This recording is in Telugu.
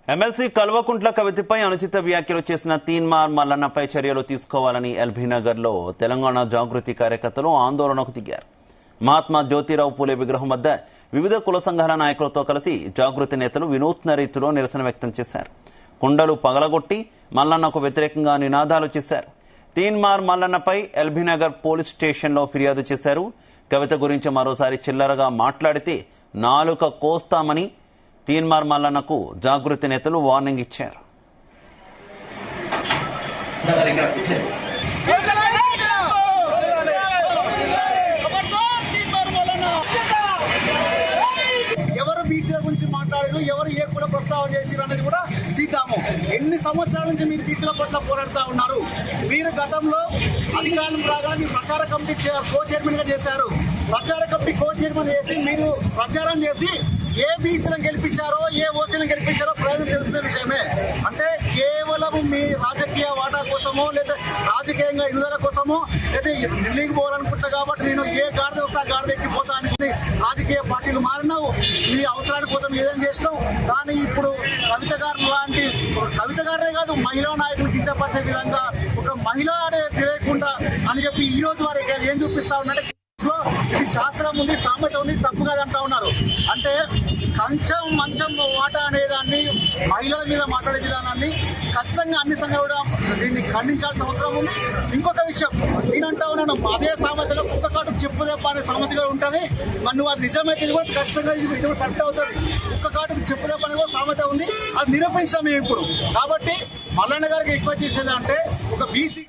ఎమ్మెల్సీ కల్వకుంట్ల కవితపై అనుచిత వ్యాఖ్యలు చేసిన తీన్మార్ మల్లన్నపై చర్యలు తీసుకోవాలని ఎల్బీనగర్ లో తెలంగాణ జాగృతి కార్యకర్తలు ఆందోళనకు దిగారు. మహాత్మా జ్యోతిరావు పూలే విగ్రహం వద్ద వివిధ కుల సంఘాల నాయకులతో కలిసి జాగృతి నేతలు వినూత్న రీతిలో నిరసన వ్యక్తం చేశారు. కుండలు పగలగొట్టి మల్లన్నకు వ్యతిరేకంగా నినాదాలు చేశారు. తీన్మార్ మల్లన్నపై ఎల్బీనగర్ పోలీస్ స్టేషన్లో ఫిర్యాదు చేశారు. కవిత గురించి మరోసారి చిల్లరగా మాట్లాడితే నాలుక కోస్తామని తీన్మార్ మల్లన్నకు జాగృతి నేతలు వార్నింగ్ ఇచ్చారు. ఎవరు బీసీల గురించి మాట్లాడారు, ఎవరు ఏ కుల ప్రస్తావన చేశారు అనేది కూడా తీద్దాము. ఎన్ని సంవత్సరాల నుంచి మీరు బీసీల పట్ల పోరాడుతూ ఉన్నారు. మీరు గతంలో అధికారం రాగానే మీ ప్రచార కమిటీ కో చైర్మన్ గా చేశారు. ప్రచార కమిటీ కో చైర్మన్ చేసి మీరు ప్రచారం చేసి ఏ బీసీలను గెలిపించారో ఏ ఓసీలను గెలిపించారో ప్రజలకు తెలిసిన విషయమే. అంటే కేవలం మీ రాజకీయ వాటా కోసమో లేదా రాజకీయంగా ఎదుగుదల కోసమో లేదా ఢిల్లీకి పోవాలనుకుంటా కాబట్టి నేను ఏ గాడిద వస్తా గాడిద ఎక్కిపోతా అని రాజకీయ పార్టీలు మారినావు. మీ అవసరాల కోసం ఏదైనా చేసినావు. కానీ ఇప్పుడు కవిత గారు లాంటి కవిత గారే కాదు, మహిళా నాయకులు కించపరిచే విధంగా ఒక మహిళ తెలియకుండా అని చెప్పి ఈ రోజు వారికి ఏం చూపిస్తా ఉన్నట్టే ఇది శాస్త్రం ఉంది, సామెత ఉంది, తప్పు కాదంటా ఉన్నారు. అంటే కంచం మంచం వాట అనేదాన్ని మహిళల మీద మాట్లాడే విధానాన్ని ఖచ్చితంగా అన్ని సంఘాలు కూడా దీన్ని ఖండించాల్సిన అవసరం ఉంది. ఇంకొక విషయం నేనంటా ఉన్నాను, అదే సామెతలో కుక్క కాటుకు చెప్పు దెబ్బ అనే సామెతగా ఉంటుంది. మరి నువ్వు అది నిజమైతే కూడా ఖచ్చితంగా ఇది కరెక్ట్ అవుతుంది. కుక్క కాటుకు చెప్పు దెబ్బ అనేది కూడా సామెత ఉంది, అది నిరూపించాం మేము ఇప్పుడు. కాబట్టి మల్లన్న గారికి ఎక్కువ చేసేది అంటే ఒక బీసీ